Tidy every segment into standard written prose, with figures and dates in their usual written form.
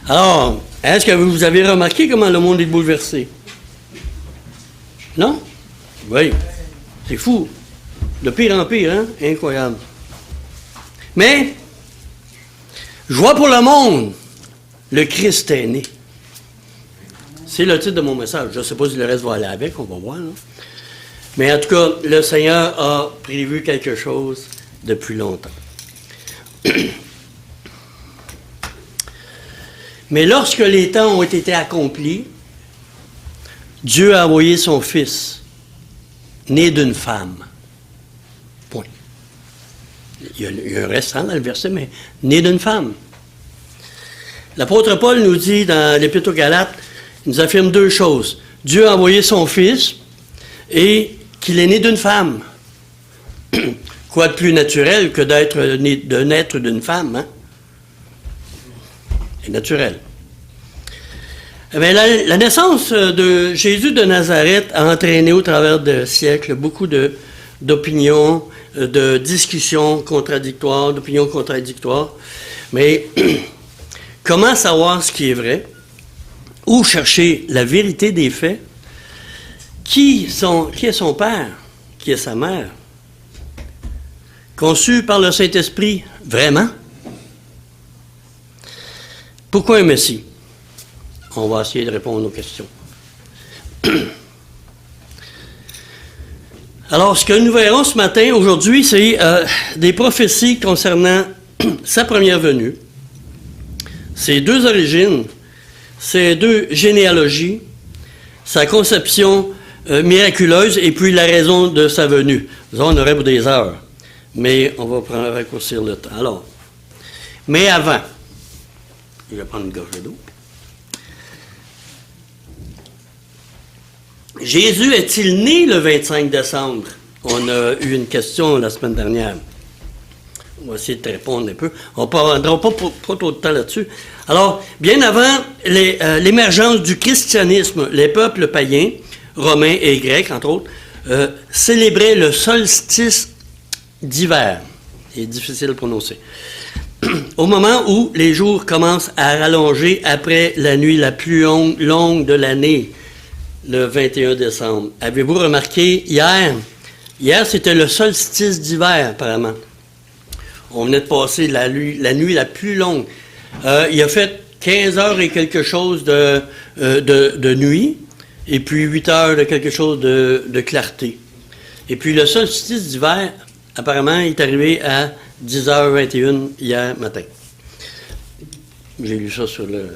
Alors, est-ce que vous avez remarqué comment le monde est bouleversé? Non? Oui. C'est fou. De pire en pire, hein? Incroyable. Mais, joie pour le monde, le Christ est né. C'est le titre de mon message. Je ne sais pas si le reste va aller avec, on va voir. Là. Mais en tout cas, le Seigneur a prévu quelque chose depuis longtemps. Mais lorsque les temps ont été accomplis, Dieu a envoyé son Fils, né d'une femme. Point. Il y a un restant dans le verset, mais né d'une femme. L'apôtre Paul nous dit dans l'Épître aux Galates, il nous affirme deux choses. Dieu a envoyé son Fils et qu'il est né d'une femme. Quoi de plus naturel que de naître d'une femme, hein? C'est naturel. Mais la naissance de Jésus de Nazareth a entraîné au travers des siècles beaucoup d'opinions, de discussions contradictoires, d'opinions contradictoires. Mais comment savoir ce qui est vrai? Où chercher la vérité des faits? Qui est son père? Qui est sa mère? Conçu par le Saint-Esprit, vraiment? Pourquoi un Messie? On va essayer de répondre aux questions. Alors, ce que nous verrons ce matin, aujourd'hui, c'est des prophéties concernant sa première venue, ses deux origines, ses deux généalogies, sa conception miraculeuse et puis la raison de sa venue. On aurait pour des heures, mais on va raccourcir le temps. Alors, mais avant, je vais prendre une gorgée d'eau. Jésus est-il né le 25 décembre? On a eu une question la semaine dernière. On va essayer de répondre un peu. On ne prendra pas trop de temps là-dessus. Alors, bien avant l'émergence du christianisme, les peuples païens, romains et grecs, entre autres, célébraient le solstice d'hiver. C'est difficile à prononcer. Au moment où les jours commencent à rallonger après la nuit la plus longue de l'année, le 21 décembre. Avez-vous remarqué hier? Hier, c'était le solstice d'hiver, apparemment. On venait de passer la nuit la plus longue. Il a fait 15 heures et quelque chose de nuit, et puis 8 heures de quelque chose de clarté. Et puis le solstice d'hiver, apparemment, est arrivé à 10h21 hier matin. J'ai lu ça sur le...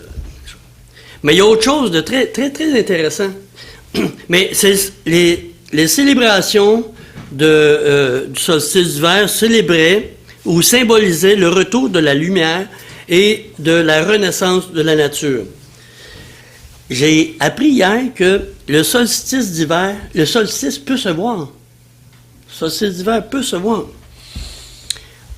Mais il y a autre chose de très, très, très intéressant. Mais c'est les célébrations du solstice d'hiver célébraient ou symbolisaient le retour de la lumière et de la renaissance de la nature. J'ai appris hier que le solstice d'hiver, le solstice peut se voir. Le solstice d'hiver peut se voir.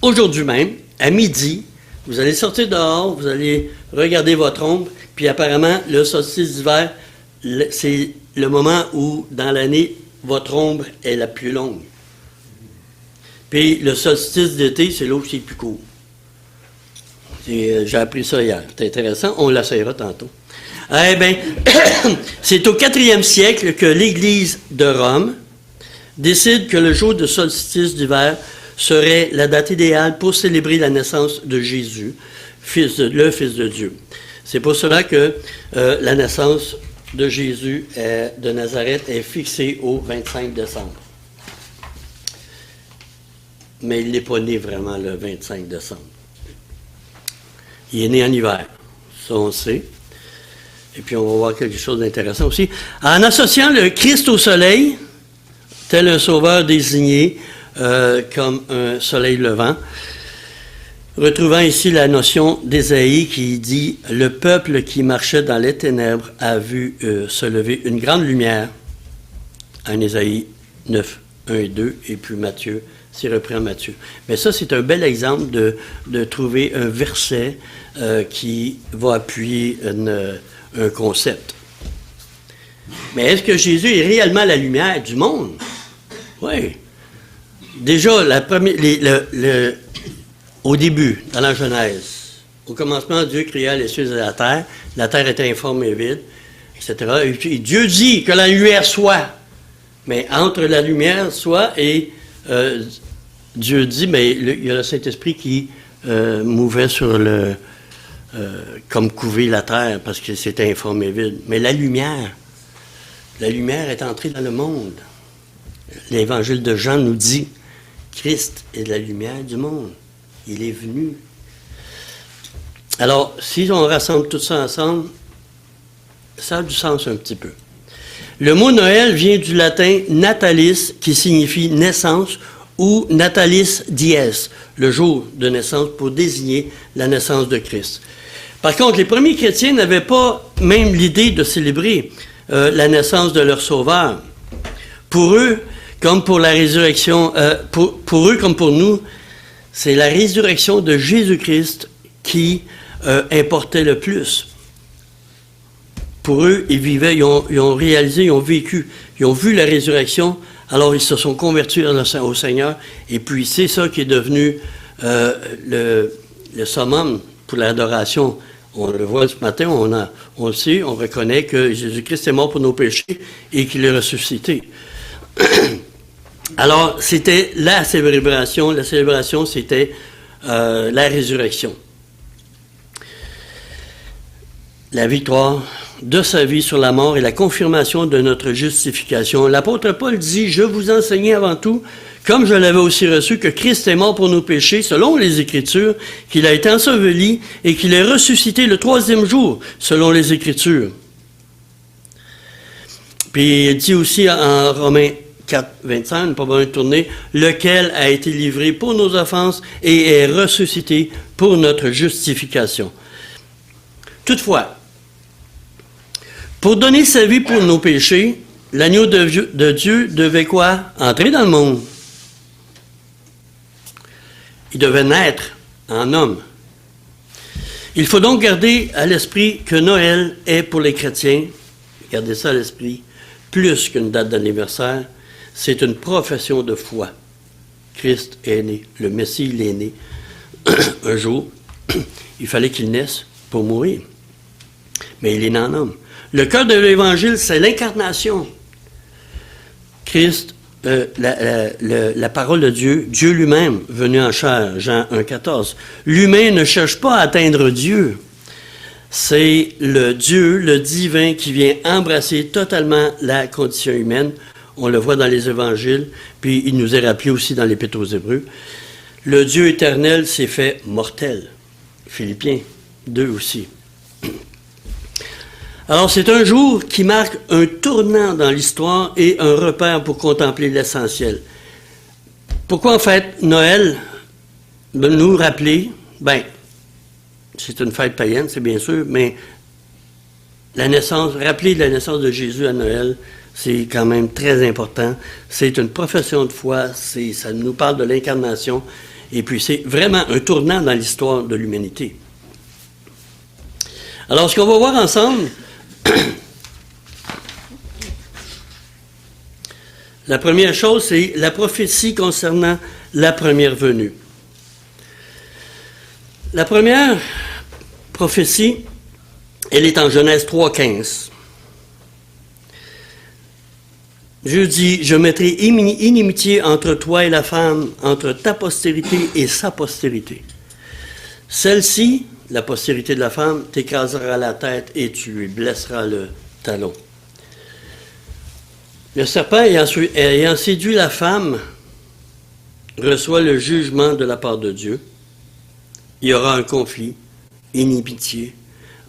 Aujourd'hui même, à midi, vous allez sortir dehors, vous allez regarder votre ombre, puis apparemment, le solstice d'hiver, c'est le moment où, dans l'année, votre ombre est la plus longue. Puis le solstice d'été, c'est là où c'est plus court. J'ai appris ça hier. C'est intéressant, on l'essayera tantôt. Eh bien, c'est au 4e siècle que l'Église de Rome décide que le jour de solstice d'hiver serait la date idéale pour célébrer la naissance de Jésus, le Fils de Dieu. C'est pour cela que la naissance de Jésus de Nazareth est fixée au 25 décembre. Mais il n'est pas né vraiment le 25 décembre. Il est né en hiver, ça on sait. Et puis on va voir quelque chose d'intéressant aussi. En associant le Christ au soleil, tel un sauveur désigné comme un soleil levant, retrouvant ici la notion d'Ésaïe qui dit « Le peuple qui marchait dans les ténèbres a vu se lever une grande lumière » en Ésaïe 9, 1 et 2, et puis Matthieu, s'il reprend Matthieu. Mais ça, c'est un bel exemple de trouver un verset qui va appuyer un concept. Mais est-ce que Jésus est réellement la lumière du monde? Oui. Déjà, au début, dans la Genèse, Au commencement, Dieu créa les cieux et la terre était informe et vide, etc. Et puis Dieu dit que la lumière soit. Mais entre la lumière soit et Dieu dit, mais il y a le Saint-Esprit qui mouvait sur comme couver la terre parce que c'était informe et vide. Mais la lumière est entrée dans le monde. L'évangile de Jean nous dit, Christ est la lumière du monde. Il est venu. Alors, si on rassemble tout ça ensemble, ça a du sens un petit peu. Le mot Noël vient du latin natalis, qui signifie naissance, ou natalis dies, le jour de naissance, pour désigner la naissance de Christ. Par contre, les premiers chrétiens n'avaient pas même l'idée de célébrer la naissance de leur Sauveur. Pour eux, comme pour la résurrection, pour eux comme pour nous, c'est la résurrection de Jésus-Christ qui importait le plus. Pour eux, ils vivaient, ils ont réalisé, ils ont vécu, ils ont vu la résurrection, alors ils se sont convertis au Seigneur, et puis c'est ça qui est devenu le summum pour l'adoration. On le voit ce matin, on le sait, on reconnaît que Jésus-Christ est mort pour nos péchés et qu'il est ressuscité. Alors, c'était la célébration c'était la résurrection. La victoire de sa vie sur la mort et la confirmation de notre justification. L'apôtre Paul dit, « Je vous enseignais avant tout, comme je l'avais aussi reçu, que Christ est mort pour nos péchés, selon les Écritures, qu'il a été enseveli et qu'il est ressuscité le 3e jour, selon les Écritures. » Puis il dit aussi en Romains 4, 25, ne pas besoin de tourner, « Lequel a été livré pour nos offenses et est ressuscité pour notre justification. » Toutefois, pour donner sa vie pour nos péchés, l'agneau de Dieu devait quoi? Entrer dans le monde. Il devait naître en homme. Il faut donc garder à l'esprit que Noël est pour les chrétiens, gardez ça à l'esprit, plus qu'une date d'anniversaire, c'est une profession de foi. Christ est né, le Messie il est né. Un jour, il fallait qu'il naisse pour mourir. Mais il est né en homme. Le cœur de l'Évangile, c'est l'incarnation. Christ, la parole de Dieu, Dieu lui-même, venu en chair, Jean 1,14. L'humain ne cherche pas à atteindre Dieu. C'est le Dieu, le divin, qui vient embrasser totalement la condition humaine. On le voit dans les Évangiles, puis il nous est rappelé aussi dans l'Épître aux Hébreux. Le Dieu éternel s'est fait mortel. Philippiens 2 aussi. Alors, c'est un jour qui marque un tournant dans l'histoire et un repère pour contempler l'essentiel. Pourquoi en fait Noël? Nous rappeler, c'est une fête païenne, c'est bien sûr, mais rappeler la naissance de Jésus à Noël, c'est quand même très important. C'est une profession de foi, ça nous parle de l'incarnation, et puis c'est vraiment un tournant dans l'histoire de l'humanité. Alors, ce qu'on va voir ensemble, la première chose, c'est la prophétie concernant la première venue. La première prophétie, elle est en Genèse 3,15. Dieu dit, « Je mettrai inimitié entre toi et la femme, entre ta postérité et sa postérité. Celle-ci, la postérité de la femme, t'écrasera la tête et tu lui blesseras le talon. » Le serpent, ayant séduit la femme, reçoit le jugement de la part de Dieu. Il y aura un conflit, inimitié,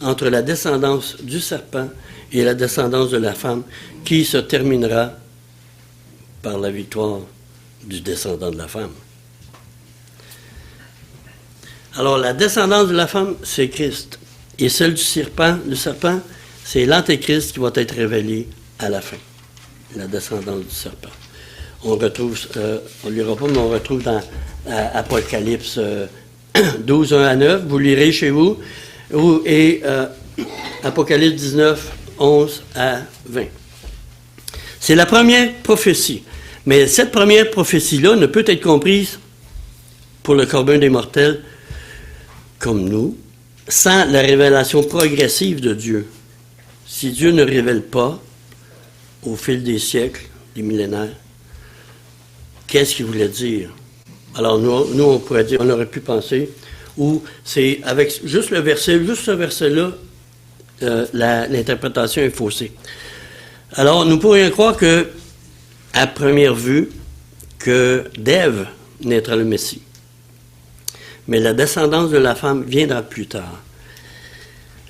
entre la descendance du serpent et la descendance de la femme, qui se terminera par la victoire du descendant de la femme. Alors, la descendance de la femme, c'est Christ. Et celle du serpent, c'est l'Antéchrist qui va être révélé à la fin. La descendance du serpent. On retrouve, on ne lira pas, mais on retrouve dans Apocalypse 12, 1 à 9. Vous lirez chez vous. Et Apocalypse 19, 11 à 20. C'est la première prophétie. Mais cette première prophétie-là ne peut être comprise pour le commun des mortels comme nous, sans la révélation progressive de Dieu, si Dieu ne révèle pas, au fil des siècles, des millénaires, qu'est-ce qu'il voulait dire? Alors nous, on pourrait dire, on aurait pu penser, ou c'est avec juste ce verset-là, l'interprétation est faussée. Alors, nous pourrions croire que, à première vue, que d'Ève naîtra le Messie. Mais la descendance de la femme viendra plus tard.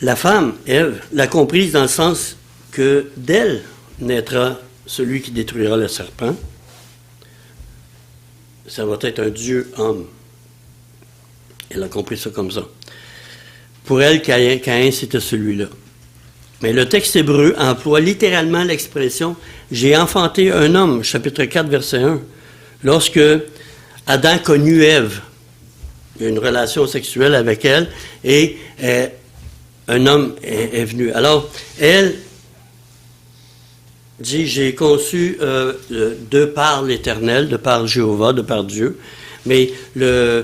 La femme, Ève, l'a comprise dans le sens que d'elle naîtra celui qui détruira le serpent. Ça va être un Dieu homme. Elle a compris ça comme ça. Pour elle, Caïn, c'était celui-là. Mais le texte hébreu emploie littéralement l'expression « j'ai enfanté un homme », chapitre 4, verset 1, lorsque Adam connut Ève. Il y a une relation sexuelle avec elle et un homme est venu. Alors, elle dit « j'ai conçu de par l'Éternel, de par Jéhovah, de par Dieu », mais le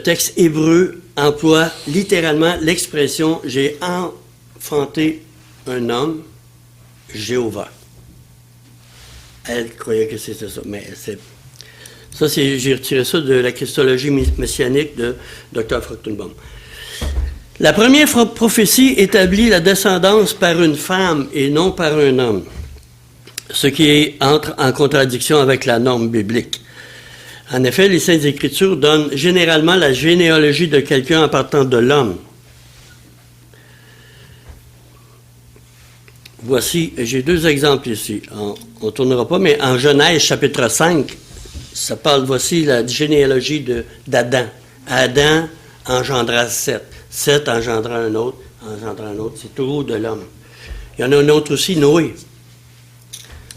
texte hébreu emploie littéralement l'expression « j'ai enfanté un homme, Jéhovah ». Elle croyait que c'était ça, mais j'ai retiré ça de la christologie messianique de Dr. Fruchtenbaum. La première prophétie établit la descendance par une femme et non par un homme, ce qui entre en contradiction avec la norme biblique. En effet, les Saintes Écritures donnent généralement la généalogie de quelqu'un en partant de l'homme. Voici, j'ai deux exemples ici. On ne tournera pas, mais en Genèse, chapitre 5, ça parle, voici la généalogie d'Adam. Adam engendra Seth. Seth engendra un autre, c'est toujours de l'homme. Il y en a un autre aussi, Noé.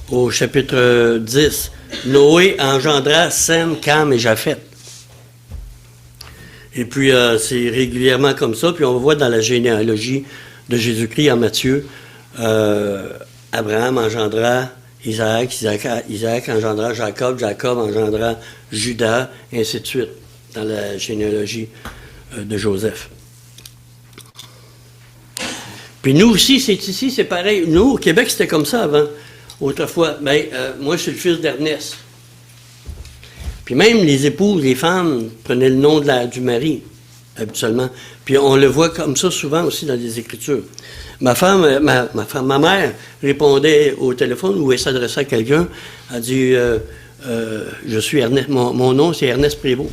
Au chapitre 10, Noé engendra Sem, Cam et Japheth. Et puis, c'est régulièrement comme ça. Puis, on voit dans la généalogie de Jésus-Christ en Matthieu, Abraham engendra Isaac, Isaac engendra Jacob, Jacob engendra Judas, et ainsi de suite, dans la généalogie de Joseph. Puis nous aussi, c'est pareil. Nous, au Québec, c'était comme ça avant. Autrefois, moi, je suis le fils d'Ernest. Puis même les épouses, les femmes, prenaient le nom du mari, habituellement. Puis on le voit comme ça souvent aussi dans les Écritures. Ma mère répondait au téléphone où elle s'adressait à quelqu'un. Elle dit je suis Ernest, mon nom c'est Ernest Prévost.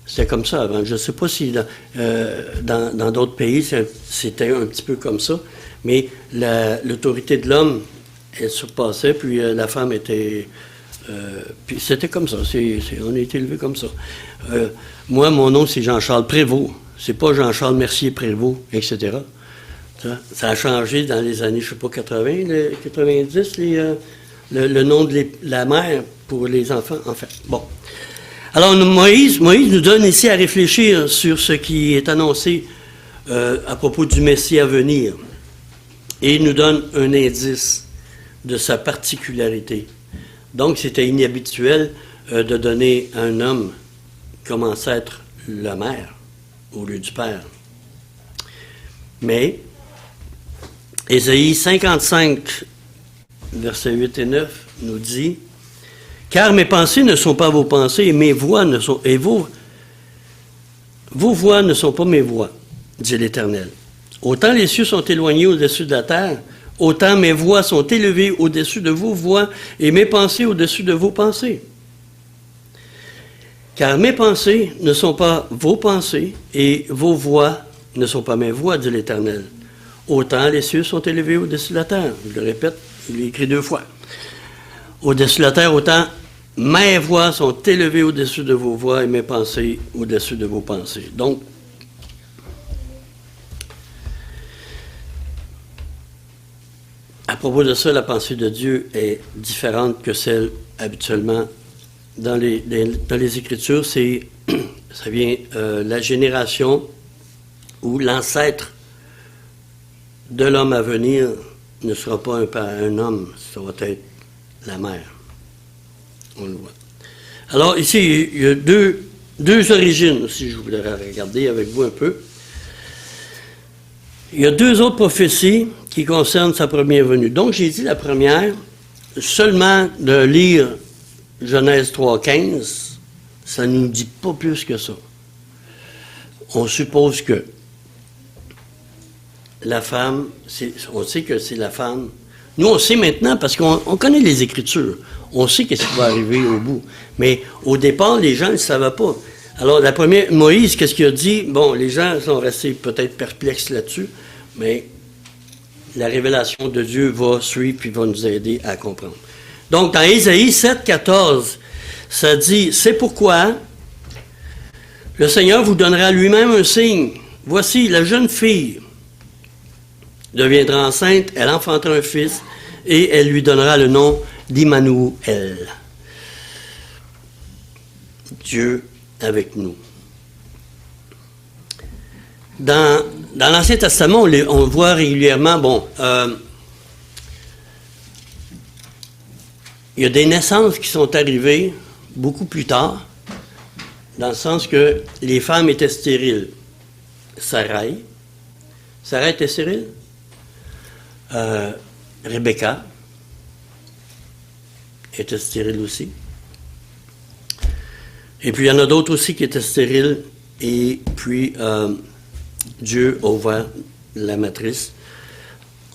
C'était comme ça avant. Je ne sais pas si dans d'autres pays c'était un petit peu comme ça, mais l'autorité de l'homme, elle surpassait, puis la femme était. Puis c'était comme ça. On a été élevé comme ça. Moi, mon nom c'est Jean-Charles Prévost. C'est pas Jean-Charles Mercier Prévost, etc. Ça a changé dans les années, je ne sais pas, 90, le nom de la mère pour les enfants, en fait. Bon. Alors, Moïse nous donne ici à réfléchir sur ce qui est annoncé à propos du Messie à venir. Et il nous donne un indice de sa particularité. Donc, c'était inhabituel de donner à un homme comme ancêtre la mère au lieu du père. Mais, Ésaïe 55, versets 8 et 9, nous dit « Car mes pensées ne sont pas vos pensées, et mes voix ne sont... et vos voix ne sont pas mes voix, dit l'Éternel. Autant les cieux sont éloignés au-dessus de la terre, autant mes voix sont élevées au-dessus de vos voix, et mes pensées au-dessus de vos pensées. Car mes pensées ne sont pas vos pensées, et vos voix ne sont pas mes voix, dit l'Éternel. Autant les cieux sont élevés au-dessus de la terre. » Je le répète, il est écrit deux fois. Au-dessus de la terre, autant mes voix sont élevées au-dessus de vos voix et mes pensées au-dessus de vos pensées. Donc, à propos de ça, la pensée de Dieu est différente que celle habituellement dans les Écritures. Ça vient la génération ou l'ancêtre de l'homme à venir ne sera pas un homme, ça va être la mère. On le voit. Alors ici, il y a deux origines, si je voudrais regarder avec vous un peu. Il y a deux autres prophéties qui concernent sa première venue. Donc, j'ai dit la première, seulement de lire Genèse 3,15, ça ne nous dit pas plus que ça. On suppose que la femme, on sait que c'est la femme. Nous, on sait maintenant parce qu'on connaît les Écritures. On sait qu'est-ce qui va arriver au bout. Mais au départ, les gens ne savaient pas. Alors, la première, Moïse, qu'est-ce qu'il a dit? Bon, les gens sont restés peut-être perplexes là-dessus, mais la révélation de Dieu va suivre puis va nous aider à comprendre. Donc, dans Ésaïe 7,14, ça dit, « C'est pourquoi le Seigneur vous donnera lui-même un signe. Voici, la jeune fille deviendra enceinte, elle enfantera un fils, et elle lui donnera le nom d'Immanuel. » Dieu avec nous. Dans l'Ancien Testament, on voit régulièrement, il y a des naissances qui sont arrivées beaucoup plus tard, dans le sens que les femmes étaient stériles. Sarai était stérile. Rebecca était stérile aussi. Et puis, il y en a d'autres aussi qui étaient stériles. Et puis, Dieu a ouvert la matrice.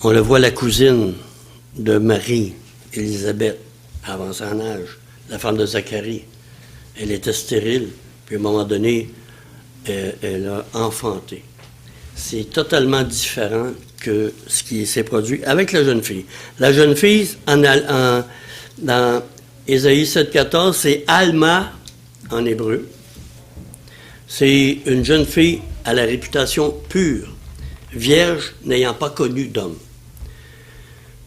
On le voit, la cousine de Marie, Élisabeth, avancée en âge, la femme de Zacharie. Elle était stérile. Puis, à un moment donné, elle a enfanté. C'est totalement différent que ce qui s'est produit avec la jeune fille. La jeune fille, dans Ésaïe 7,14, c'est Alma en hébreu. C'est une jeune fille à la réputation pure, vierge, n'ayant pas connu d'homme.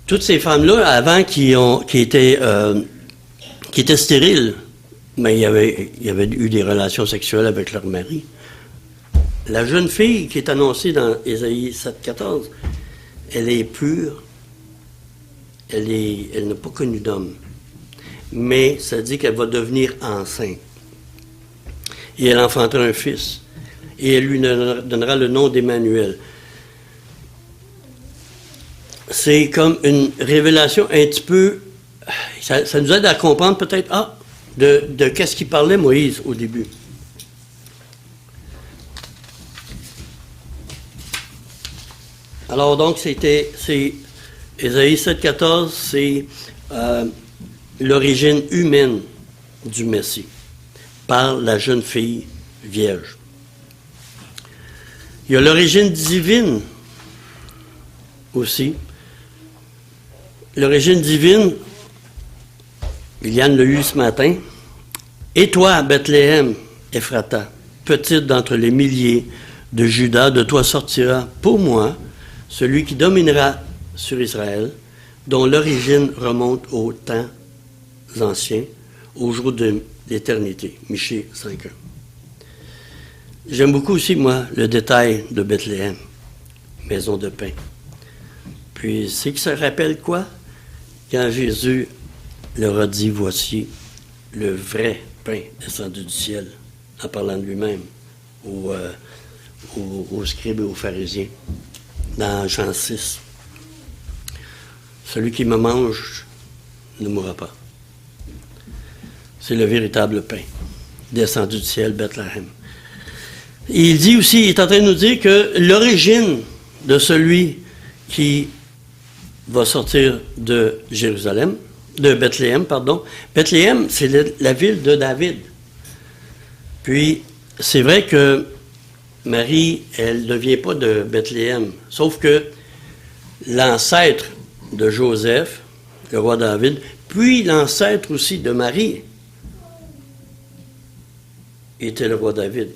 Toutes ces femmes-là, avant qui étaient stériles, mais il y avait eu des relations sexuelles avec leur mari. La jeune fille qui est annoncée dans Ésaïe 7,14, elle est pure, elle n'a pas connu d'homme. Mais ça dit qu'elle va devenir enceinte. Et elle enfantera un fils. Et elle lui donnera le nom d'Emmanuel. C'est comme une révélation un petit peu... Ça nous aide à comprendre peut-être, de qu'est-ce qu'il parlait Moïse au début. Alors donc, c'est Ésaïe 7,14, c'est l'origine humaine du Messie, par la jeune fille vierge. Il y a l'origine divine aussi. L'origine divine, Liliane l'a eu ce matin. « Et toi, Bethléem, Ephrata, petite d'entre les milliers de Juda, de toi sortira pour moi celui qui dominera sur Israël, dont l'origine remonte aux temps anciens, au jour de l'éternité. » Michée 5.1. J'aime beaucoup aussi, moi, le détail de Bethléem, maison de pain. Puis, c'est que ça rappelle quoi? Quand Jésus leur a dit, voici le vrai pain descendu du ciel, en parlant de lui-même aux scribes et aux pharisiens, dans Jean 6. Celui qui me mange ne mourra pas. C'est le véritable pain, descendu du ciel, Bethléem. Et il dit aussi, il est en train de nous dire que l'origine de celui qui va sortir de Bethléem, Bethléem, c'est la ville de David. Puis, c'est vrai que Marie, elle ne vient pas de Bethléem, sauf que l'ancêtre de Joseph, le roi David, puis l'ancêtre aussi de Marie, était le roi David.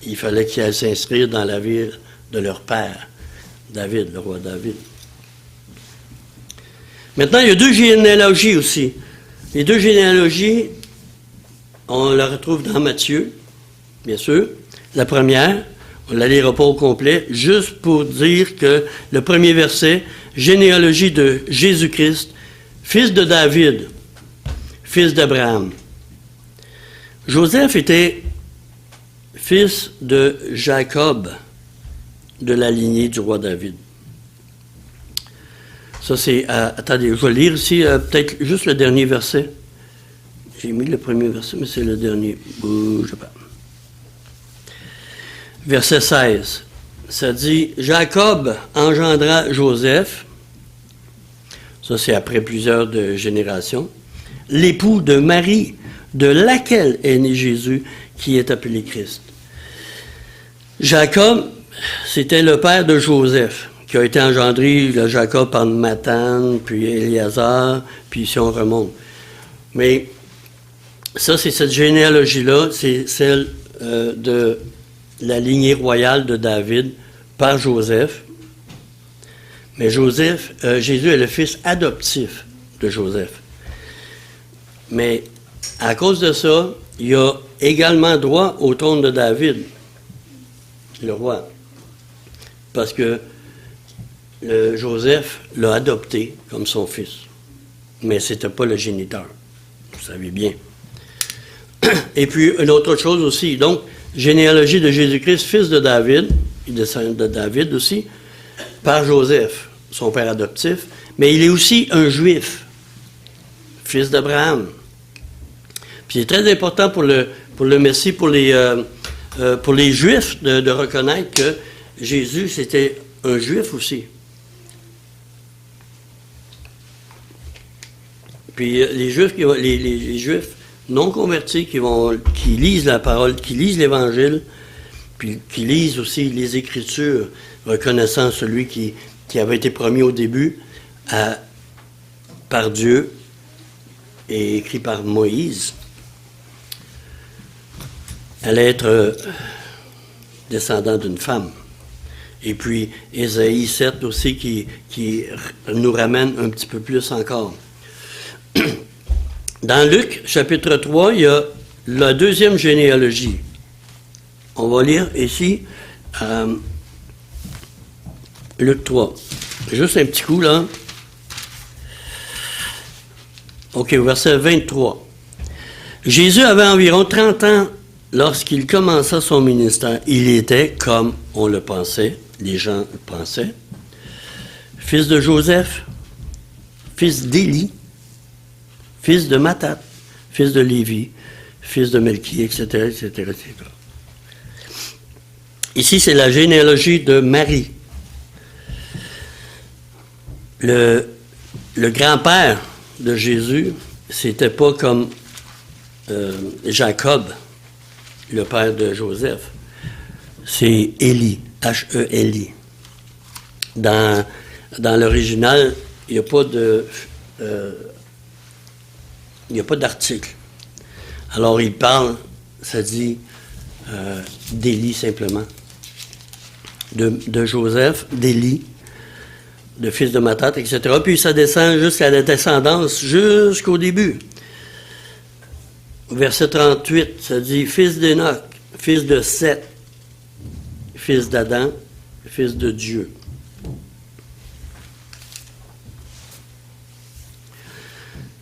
Il fallait qu'ils aillent s'inscrire dans la ville de leur père, David, le roi David. Maintenant, il y a deux généalogies aussi. Les deux généalogies, on les retrouve dans Matthieu, bien sûr. La première, on ne la lira pas au complet, juste pour dire que le premier verset, généalogie de Jésus-Christ, fils de David, fils d'Abraham. Joseph était fils de Jacob, de la lignée du roi David. Ça, c'est... attendez, je vais lire ici peut-être juste le dernier verset. J'ai mis le premier verset, mais c'est le dernier. Bouge pas. Verset 16. Ça dit, Jacob engendra Joseph. Ça, c'est après plusieurs générations. L'époux de Marie, de laquelle est né Jésus, qui est appelé Christ. Jacob, c'était le père de Joseph, qui a été engendré, le Jacob, par Mathan, puis Éléazar, puis si on remonte. Mais ça, c'est cette généalogie-là, c'est celle de la lignée royale de David par Joseph. Mais Jésus est le fils adoptif de Joseph. Mais à cause de ça, il a également droit au trône de David, le roi. Parce que Joseph l'a adopté comme son fils. Mais ce n'était pas le géniteur. Vous savez bien. Et puis, une autre chose aussi. Donc, généalogie de Jésus-Christ, fils de David, il descend de David aussi, par Joseph, son père adoptif. Mais il est aussi un juif, fils d'Abraham. Puis c'est très important pour le Messie, pour les Juifs, de reconnaître que Jésus, c'était un Juif aussi. Puis les Juifs non convertis qui lisent la parole, qui lisent l'Évangile, puis qui lisent aussi les Écritures, reconnaissant celui qui avait été promis au début par Dieu et écrit par Moïse, allait être descendant d'une femme. Et puis, Ésaïe 7 aussi, qui nous ramène un petit peu plus encore. Dans Luc, chapitre 3, il y a la deuxième généalogie. On va lire ici, Luc 3. Juste un petit coup, là. OK, verset 23. Jésus avait environ 30 ans lorsqu'il commença son ministère. Il était, comme on le pensait, les gens le pensaient, fils de Joseph, fils d'Élie, fils de Mathat, fils de Lévi, fils de Melchi, etc., etc., etc. Ici, c'est la généalogie de Marie. Le grand-père de Jésus, c'était pas comme Jacob, le père de Joseph. C'est Élie, H-E-L-I. Dans l'original, il n'y a pas d'article. Alors, il parle, ça dit d'Élie simplement. De Joseph, d'Élie, de fils de Mathat, etc. Puis ça descend jusqu'à la descendance, jusqu'au début. Verset 38, ça dit fils d'Enoch, fils de Seth, fils d'Adam, fils de Dieu.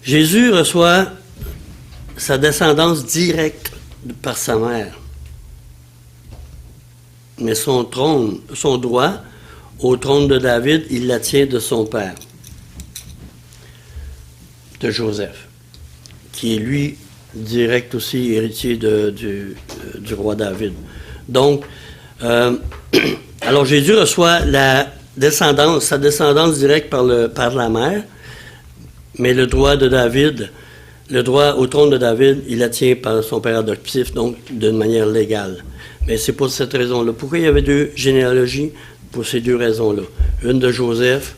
Jésus reçoit sa descendance directe par sa mère. Mais son trône, son droit au trône de David, il la tient de son père, de Joseph, qui est lui direct aussi héritier du roi David. Donc, alors Jésus reçoit sa descendance directe par la mère, mais le droit de David, le droit au trône de David, il la tient par son père adoptif, donc d'une manière légale. Mais c'est pour cette raison-là. Pourquoi il y avait deux généalogies? Pour ces deux raisons-là. Une de Joseph,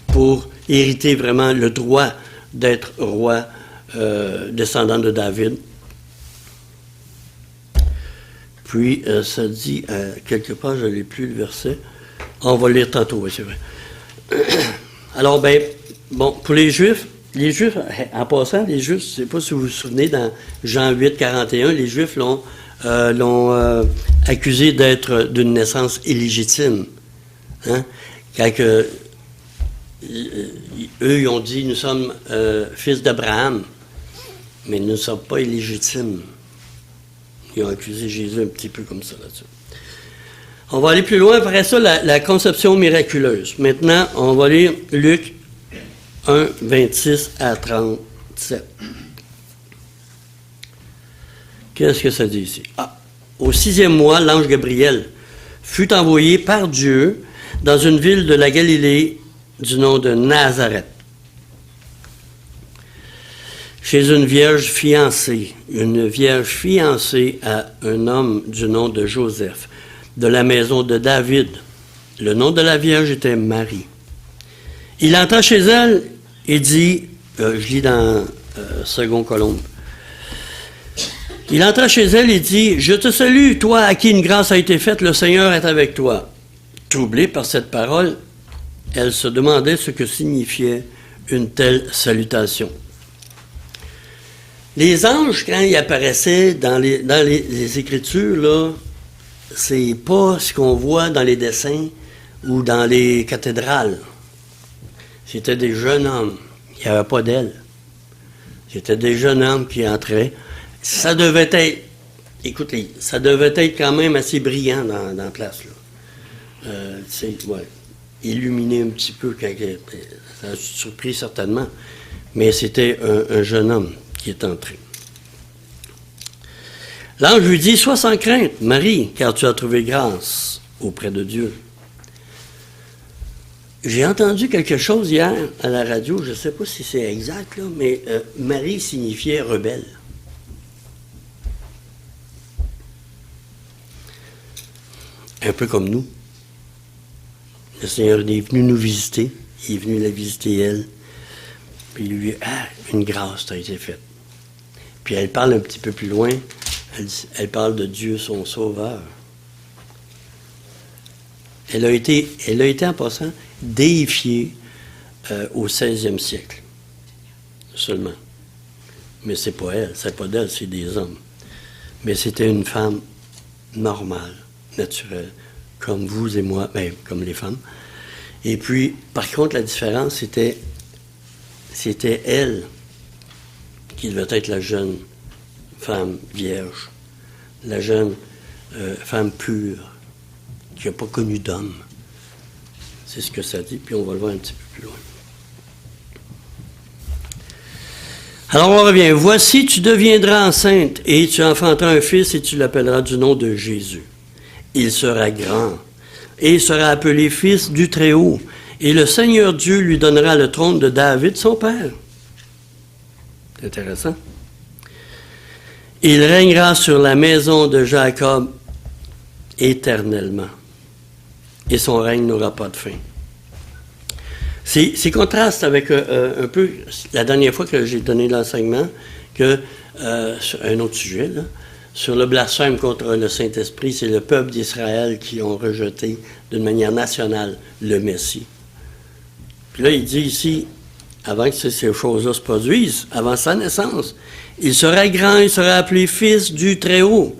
pour hériter vraiment le droit d'être roi, descendant de David. Puis, ça dit, quelque part, je ne l'ai plus le verset. On va le lire tantôt, oui, c'est vrai. Alors, pour les Juifs, en passant, les Juifs, je ne sais pas si vous vous souvenez, dans Jean 8, 41, les Juifs l'ont accusé d'être d'une naissance illégitime. Hein? Quand eux, ils ont dit, nous sommes fils d'Abraham, mais nous ne sommes pas illégitimes. Ils ont accusé Jésus un petit peu comme ça là-dessus. On va aller plus loin. Après ça, la conception miraculeuse. Maintenant, on va lire Luc 1, 26 à 37. Qu'est-ce que ça dit ici? Au 6e mois, l'ange Gabriel fut envoyé par Dieu dans une ville de la Galilée du nom de Nazareth, chez une vierge fiancée à un homme du nom de Joseph, de la maison de David. Le nom de la vierge était Marie. Il entra chez elle et dit, je lis dans Second Colombe, il entra chez elle et dit, « Je te salue, toi à qui une grâce a été faite, le Seigneur est avec toi. » Troublée par cette parole, elle se demandait ce que signifiait une telle salutation. Les anges, quand ils apparaissaient dans les Écritures, là, c'est pas ce qu'on voit dans les dessins ou dans les cathédrales. C'était des jeunes hommes. Il n'y avait pas d'ailes. C'était des jeunes hommes qui entraient. Ça devait être, écoutez, ça devait être quand même assez brillant dans la place, là. Illuminé un petit peu, ça a surpris certainement, mais c'était un jeune homme qui est entré. L'ange lui dit, « Sois sans crainte, Marie, car tu as trouvé grâce auprès de Dieu. » J'ai entendu quelque chose hier à la radio, je ne sais pas si c'est exact, là, mais Marie signifiait rebelle. Un peu comme nous. Le Seigneur est venu nous visiter, il est venu la visiter elle, puis lui, une grâce t'a été faite. Puis elle parle un petit peu plus loin, elle parle de Dieu, son Sauveur. Elle a été en passant déifiée au 16e siècle, seulement. Mais c'est pas elle, c'est pas d'elle, c'est des hommes. Mais c'était une femme normale, naturelle, comme vous et moi, comme les femmes. Et puis, par contre, la différence, c'était elle qui devait être la jeune femme vierge, la jeune femme pure, qui n'a pas connu d'homme. C'est ce que ça dit, puis on va le voir un petit peu plus loin. Alors on revient. « Voici, tu deviendras enceinte, et tu enfanteras un fils, et tu l'appelleras du nom de Jésus. Il sera grand, et il sera appelé fils du Très-Haut, et le Seigneur Dieu lui donnera le trône de David, son père. » C'est intéressant. « Il régnera sur la maison de Jacob éternellement, et son règne n'aura pas de fin. » C'est contraste avec un peu la dernière fois que j'ai donné l'enseignement, sur un autre sujet, là, sur le blasphème contre le Saint-Esprit, c'est le peuple d'Israël qui ont rejeté d'une manière nationale le Messie. Puis là, il dit ici, avant que ces choses-là se produisent, avant sa naissance, il sera grand, il sera appelé fils du Très-Haut.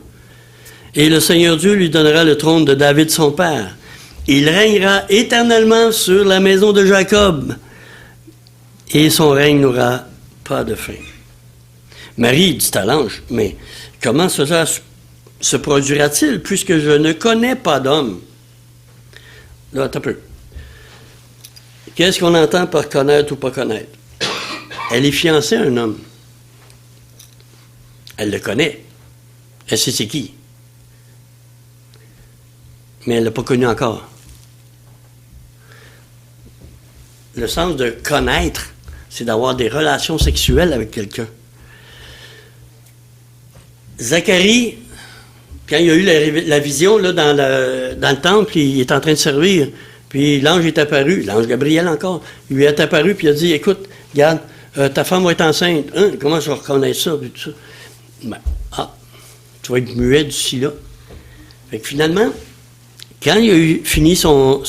Et le Seigneur Dieu lui donnera le trône de David son père. Il régnera éternellement sur la maison de Jacob, et son règne n'aura pas de fin. Marie dit à l'ange, mais comment cela se produira-t-il, puisque je ne connais pas d'homme? Là, attends un peu. Qu'est-ce qu'on entend par connaître ou pas connaître? Elle est fiancée à un homme. Elle le connaît. Elle sait c'est qui. Mais elle ne l'a pas connu encore. Le sens de connaître, c'est d'avoir des relations sexuelles avec quelqu'un. Zacharie, quand il a eu la vision là, dans le temple, il est en train de servir, puis l'ange est apparu, l'ange Gabriel encore, il lui est apparu, puis il a dit, écoute, regarde, ta femme va être enceinte. Hein? Comment je reconnais ça? Puis tout ça? Ben, tu vas être muet d'ici là. Fait que finalement, quand il a fini son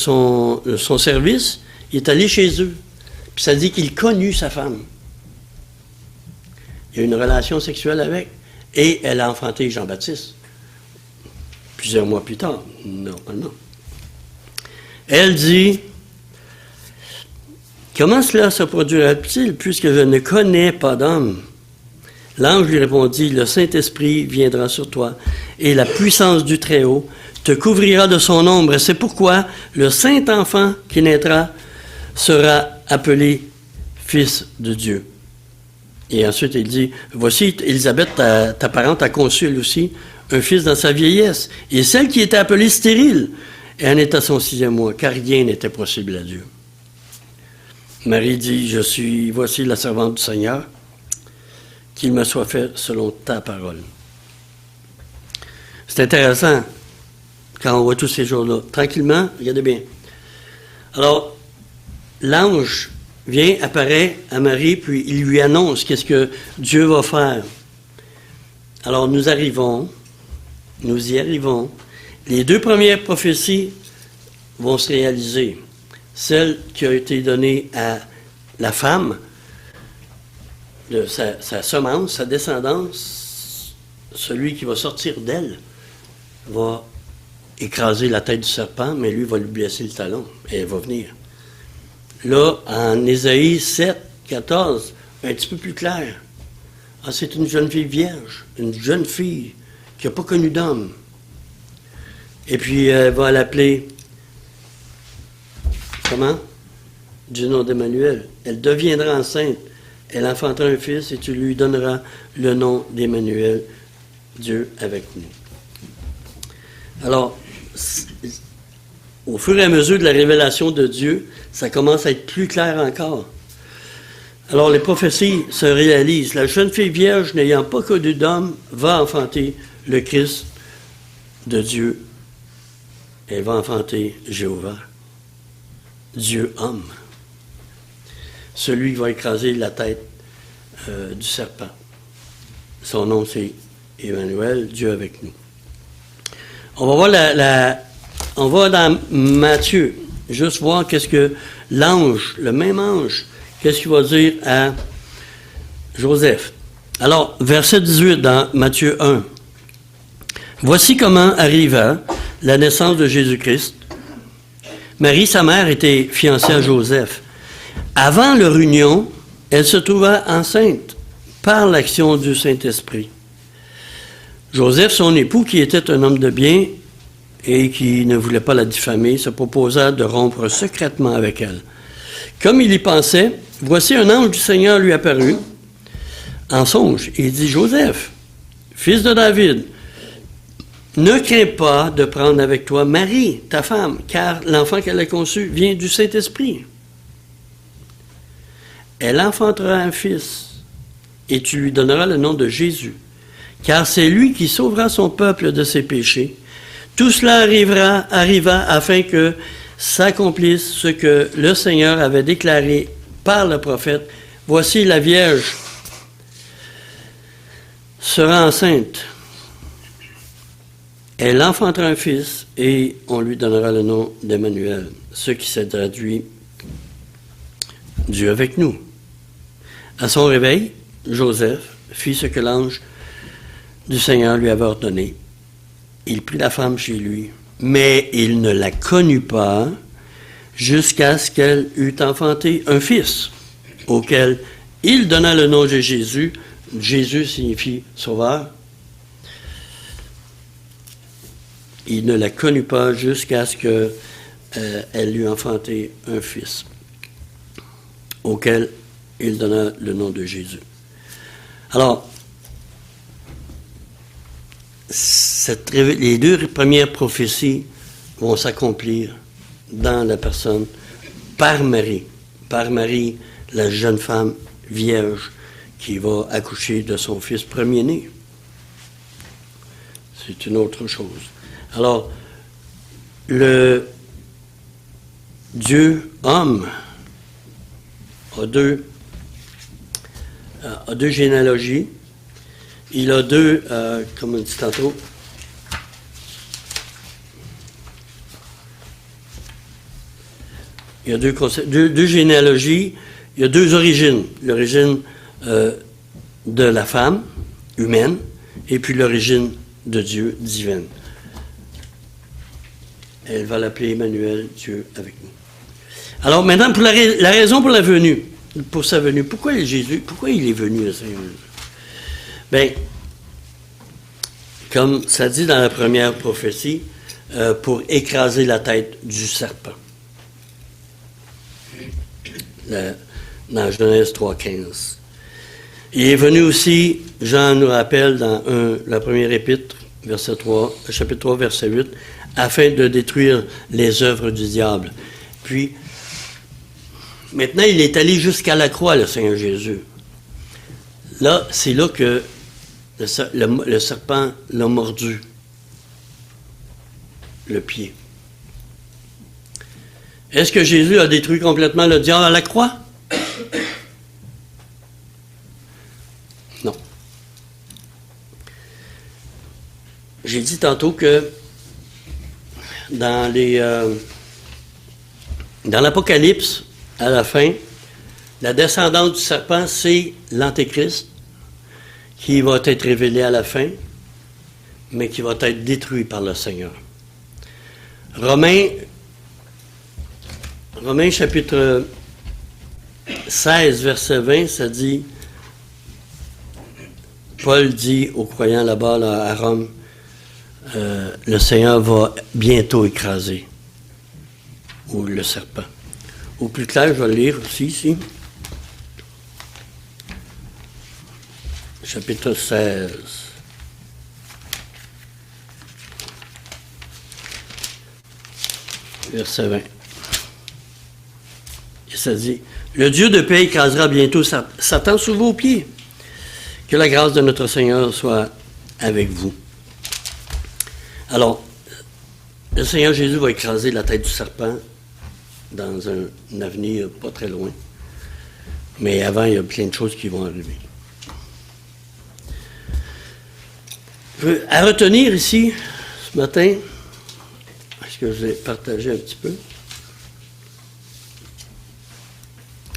service, il est allé chez eux. Puis ça dit qu'il connut sa femme. Il a eu une relation sexuelle avec. Et elle a enfanté Jean-Baptiste. Plusieurs mois plus tard, normalement. Elle dit, « Comment cela se produira-t-il, puisque je ne connais pas d'homme? » L'ange lui répondit, « Le Saint-Esprit viendra sur toi, et la puissance du Très-Haut te couvrira de son ombre. C'est pourquoi le saint enfant qui naîtra sera appelé Fils de Dieu. Et ensuite, il dit, voici, Élisabeth, ta parente, a conçu elle aussi un fils dans sa vieillesse. Et celle qui était appelée stérile, et en est à son 6e mois, car rien n'était possible à Dieu. Marie dit, voici la servante du Seigneur, qu'il me soit fait selon ta parole. C'est intéressant quand on voit tous ces jours-là. Tranquillement, regardez bien. Alors, l'ange vient, apparaît à Marie, puis il lui annonce qu'est-ce que Dieu va faire. Alors, nous y arrivons. Les 2 premières prophéties vont se réaliser. Celle qui a été donnée à la femme, sa semence, sa descendance, celui qui va sortir d'elle va écraser la tête du serpent, mais lui va lui blesser le talon, et elle va venir. Là, en Ésaïe 7, 14, un petit peu plus clair. Ah, c'est une jeune fille vierge, une jeune fille qui n'a pas connu d'homme. Et puis, elle va l'appeler, comment? Du nom d'Emmanuel. Elle deviendra enceinte, elle enfantera un fils, et tu lui donneras le nom d'Emmanuel, Dieu avec nous. Alors, au fur et à mesure de la révélation de Dieu, ça commence à être plus clair encore. Alors, les prophéties se réalisent. La jeune fille vierge, n'ayant pas connu d'homme, va enfanter le Christ de Dieu. Elle va enfanter Jéhovah, Dieu homme. Celui qui va écraser la tête du serpent. Son nom, c'est Emmanuel, Dieu avec nous. On va voir on va dans Matthieu, juste voir qu'est-ce que l'ange, le même ange, qu'est-ce qu'il va dire à Joseph. Alors, verset 18 dans Matthieu 1. Voici comment arriva la naissance de Jésus-Christ. Marie, sa mère, était fiancée à Joseph. Avant leur union, elle se trouva enceinte par l'action du Saint-Esprit. Joseph, son époux, qui était un homme de bien et qui ne voulait pas la diffamer, se proposa de rompre secrètement avec elle. Comme il y pensait, voici un ange du Seigneur lui apparut en songe. Il dit, Joseph, fils de David, ne crains pas de prendre avec toi Marie, ta femme, car l'enfant qu'elle a conçu vient du Saint-Esprit. Elle enfantera un fils, et tu lui donneras le nom de Jésus, car c'est lui qui sauvera son peuple de ses péchés. Tout cela arriva afin que s'accomplisse ce que le Seigneur avait déclaré par le prophète. Voici la Vierge sera enceinte. Elle enfantera un fils et on lui donnera le nom d'Emmanuel, ce qui s'est traduit Dieu avec nous. À son réveil, Joseph fit ce que l'ange du Seigneur lui avait ordonné. Il prit la femme chez lui, mais il ne la connut pas jusqu'à ce qu'elle eût enfanté un fils, auquel il donna le nom de Jésus. Jésus signifie sauveur. Il ne la connut pas jusqu'à ce qu'elle lui enfanté un fils, auquel il donna le nom de Jésus. Alors, les 2 premières prophéties vont s'accomplir dans la personne par Marie. Par Marie, la jeune femme vierge qui va accoucher de son fils premier-né. C'est une autre chose. Alors, le Dieu homme a deux généalogies. Il a 2, comme on dit tantôt, il y a 2 généalogies, il y a 2 origines. L'origine de la femme humaine et puis l'origine de Dieu divine. Elle va l'appeler Emmanuel, Dieu avec nous. Alors maintenant, pour la raison pour sa venue, pourquoi il est venu à Saint-Jésus? Bien, comme ça dit dans la première prophétie, pour écraser la tête du serpent. Dans Genèse 3,15. Il est venu aussi, Jean nous rappelle dans la première épître, chapitre 3, verset 8, afin de détruire les œuvres du diable. Puis, maintenant, il est allé jusqu'à la croix, le Seigneur Jésus. Là, c'est là que le serpent l'a mordu le pied. Est-ce que Jésus a détruit complètement le diable à la croix? Non. J'ai dit tantôt que dans l'Apocalypse, à la fin, la descendante du serpent, c'est l'Antéchrist qui va être révélé à la fin, mais qui va être détruit par le Seigneur. Romains chapitre 16, verset 20, ça dit, Paul dit aux croyants là-bas, là, à Rome, le Seigneur va bientôt écraser ou le serpent. Au plus clair, je vais le lire aussi ici. Chapitre 16. Verset 20. Et ça dit, le Dieu de paix écrasera bientôt Satan sous vos pieds. Que la grâce de notre Seigneur soit avec vous. Alors, le Seigneur Jésus va écraser la tête du serpent dans un avenir pas très loin. Mais avant, il y a plein de choses qui vont arriver. À retenir ici, ce matin, est-ce que je vais partager un petit peu?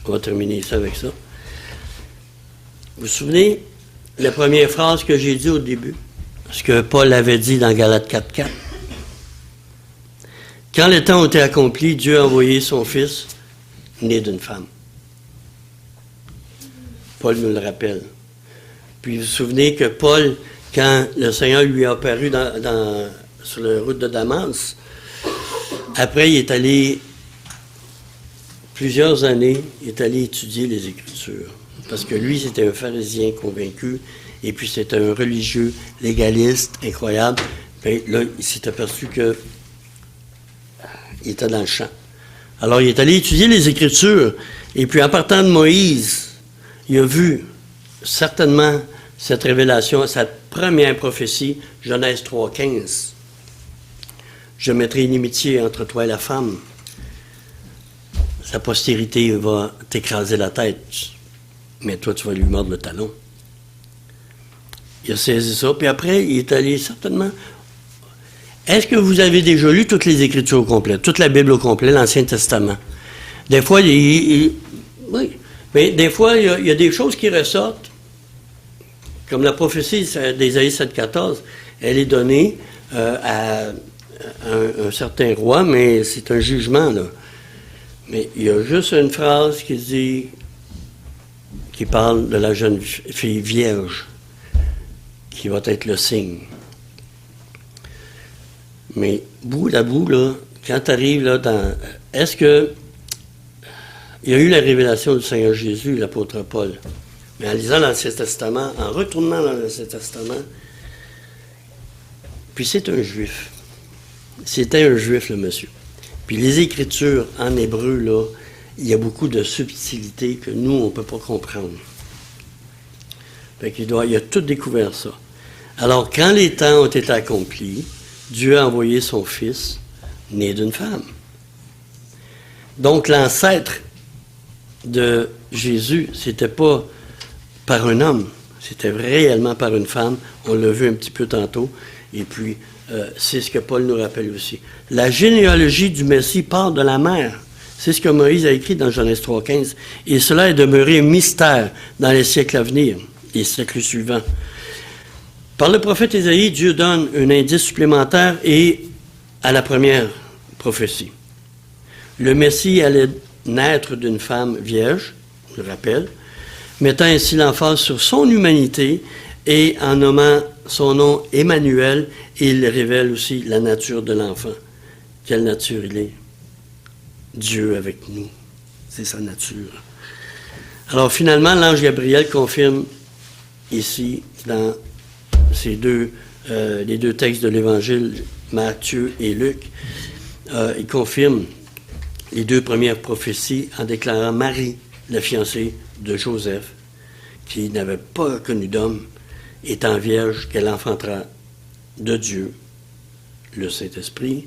On va terminer ça avec ça. Vous vous souvenez, la première phrase que j'ai dit au début, ce que Paul avait dit dans Galates 4.4. Quand les temps ont été accomplis, Dieu a envoyé son Fils, né d'une femme. Paul nous le rappelle. Puis vous vous souvenez que Paul, quand le Seigneur lui a apparu sur la route de Damas, après il est allé, plusieurs années, il est allé étudier les Écritures. Parce que lui, c'était un pharisien convaincu, et puis c'était un religieux légaliste incroyable. Puis là, il s'est aperçu que il était dans le champ. Alors, il est allé étudier les Écritures, et puis en partant de Moïse, il a vu certainement cette révélation, cette première prophétie, Genèse 3.15. Je mettrai une inimitié entre toi et la femme. Sa postérité va t'écraser la tête, mais toi, tu vas lui mordre le talon. Il a saisi ça, puis après, il est allé certainement... Est-ce que vous avez déjà lu toutes les Écritures au complet, toute la Bible au complet, l'Ancien Testament? Des fois, oui, mais des fois, il y a des choses qui ressortent, comme la prophétie d'Ésaïe 7.14, elle est donnée à un certain roi, mais c'est un jugement, là. Mais il y a juste une phrase qui parle de la jeune fille vierge, qui va être le signe. Mais bout à bout, là, quand tu arrives là dans... Est-ce que il y a eu la révélation du Seigneur Jésus, l'apôtre Paul? Mais en lisant l'Ancien Testament, en retournant dans l'Ancien Testament, puis c'est un Juif. C'était un Juif, le monsieur. Puis les Écritures en hébreu, là, il y a beaucoup de subtilités que nous, on ne peut pas comprendre. Fait qu'il il a tout découvert ça. Alors, quand les temps ont été accomplis, Dieu a envoyé son Fils, né d'une femme. Donc, l'ancêtre de Jésus, c'était pas par un homme, c'était réellement par une femme. On l'a vu un petit peu tantôt. Et puis, c'est ce que Paul nous rappelle aussi. La généalogie du Messie part de la mère. C'est ce que Moïse a écrit dans Genèse 3.15. Et cela est demeuré un mystère dans les siècles à venir, les siècles suivants. Par le prophète Ésaïe, Dieu donne un indice supplémentaire et à la première prophétie. Le Messie allait naître d'une femme vierge, je le rappelle, mettant ainsi l'emphase sur son humanité Et en nommant son nom Emmanuel, il révèle aussi la nature de l'enfant. Quelle nature il est? Dieu avec nous. C'est sa nature. Alors finalement, l'ange Gabriel confirme ici, dans les deux textes de l'Évangile, Matthieu et Luc, il confirme les deux premières prophéties en déclarant Marie, la fiancée de Joseph, qui n'avait pas connu d'homme, étant vierge, qu'elle enfantera de Dieu, le Saint-Esprit.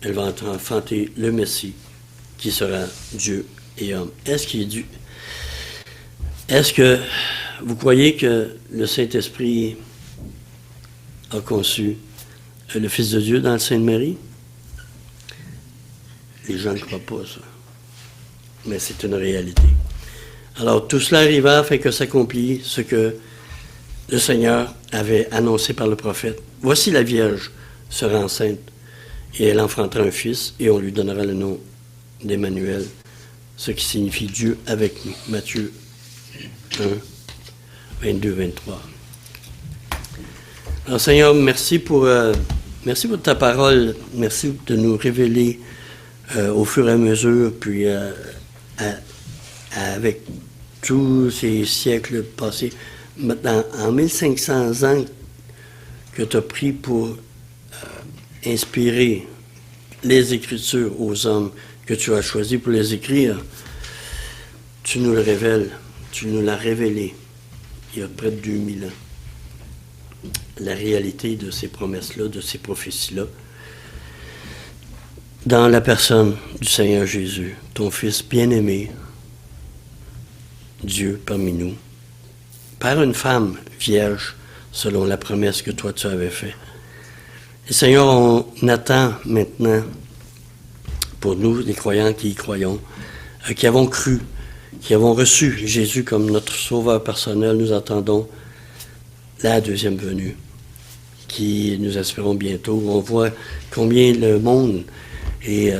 Elle va enfanter le Messie, qui sera Dieu et homme. Est-ce que vous croyez que le Saint-Esprit a conçu le Fils de Dieu dans le Sainte Marie? Les gens ne croient pas ça. Mais c'est une réalité. Alors, tout cela arriva afin que s'accomplisse ce que le Seigneur avait annoncé par le prophète. Voici la Vierge sera enceinte, et elle enfantera un fils, et on lui donnera le nom d'Emmanuel, ce qui signifie Dieu avec nous. Matthieu 1, 22, 23. Alors, Seigneur, merci pour ta parole. Merci de nous révéler au fur et à mesure, puis avec tous ces siècles passés, maintenant, en 1500 ans que tu as pris pour inspirer les Écritures aux hommes que tu as choisis pour les écrire, tu nous le révèles, tu nous l'as révélé il y a près de 2000 ans. La réalité de ces promesses-là, de ces prophéties-là, dans la personne du Seigneur Jésus, ton Fils bien-aimé, Dieu parmi nous, par une femme vierge, selon la promesse que toi tu avais faite. Et Seigneur, on attend maintenant, pour nous, les croyants qui y croyons, qui avons cru, qui avons reçu Jésus comme notre sauveur personnel, nous attendons la deuxième venue, qui nous espérons bientôt. On voit combien le monde est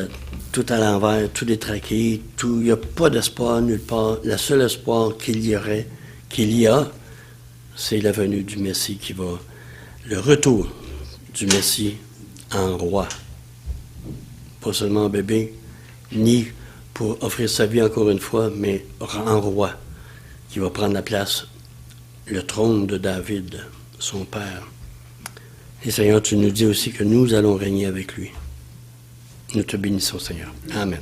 tout à l'envers, tout détraqué, il n'y a pas d'espoir nulle part. Le seul espoir qu'il y a, c'est la venue du Messie qui va, le retour du Messie en roi. Pas seulement en bébé, ni pour offrir sa vie encore une fois, mais en roi, qui va prendre la place, le trône de David, son père. Et Seigneur, tu nous dis aussi que nous allons régner avec lui. Nous te bénissons, Seigneur. Amen.